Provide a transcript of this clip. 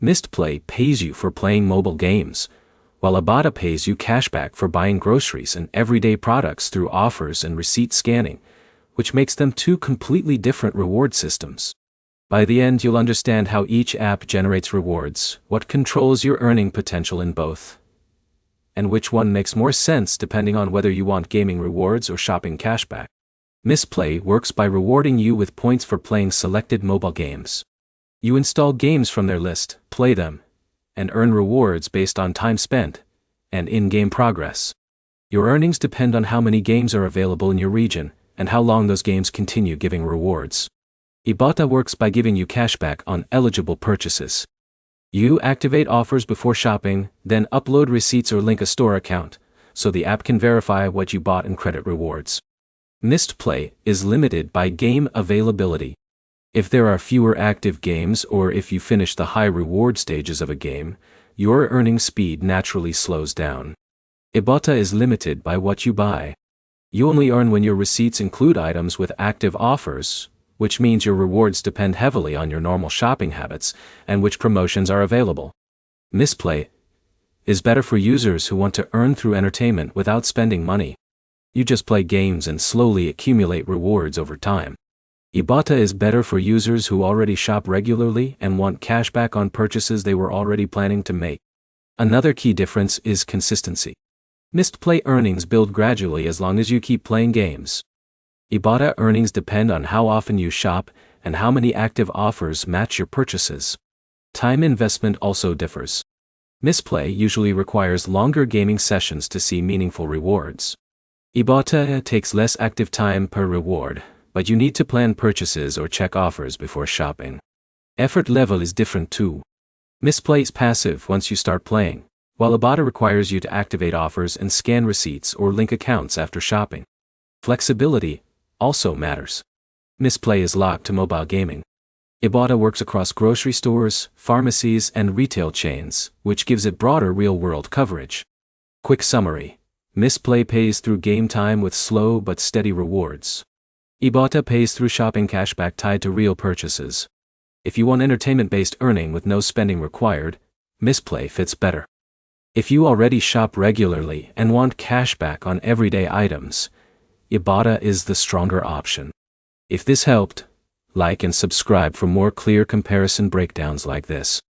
Mistplay pays you for playing mobile games, while Ibotta pays you cashback for buying groceries and everyday products through offers and receipt scanning, which makes them two completely different reward systems. By the end, you'll understand how each app generates rewards, what controls your earning potential in both, and which one makes more sense depending on whether you want gaming rewards or shopping cashback. Mistplay works by rewarding you with points for playing selected mobile games. You install games from their list, play them, and earn rewards based on time spent and in-game progress. Your earnings depend on how many games are available in your region and how long those games continue giving rewards. Ibotta works by giving you cashback on eligible purchases. You activate offers before shopping, then upload receipts or link a store account, so the app can verify what you bought and credit rewards. Mistplay is limited by game availability. If there are fewer active games or if you finish the high reward stages of a game, your earning speed naturally slows down. Ibotta is limited by what you buy. You only earn when your receipts include items with active offers, which means your rewards depend heavily on your normal shopping habits and which promotions are available. Mistplay is better for users who want to earn through entertainment without spending money. You just play games and slowly accumulate rewards over time. Ibotta is better for users who already shop regularly and want cashback on purchases they were already planning to make. Another key difference is consistency. Mistplay earnings build gradually as long as you keep playing games. Ibotta earnings depend on how often you shop and how many active offers match your purchases. Time investment also differs. Mistplay usually requires longer gaming sessions to see meaningful rewards. Ibotta takes less active time per reward, but you need to plan purchases or check offers before shopping. Effort level is different too. Mistplay is passive once you start playing, while Ibotta requires you to activate offers and scan receipts or link accounts after shopping. Flexibility also matters. Mistplay is locked to mobile gaming. Ibotta works across grocery stores, pharmacies, and retail chains, which gives it broader real-world coverage. Quick summary: Mistplay pays through game time with slow but steady rewards. Ibotta pays through shopping cashback tied to real purchases. If you want entertainment-based earning with no spending required, Mistplay fits better. If you already shop regularly and want cashback on everyday items, Ibotta is the stronger option. If this helped, like and subscribe for more clear comparison breakdowns like this.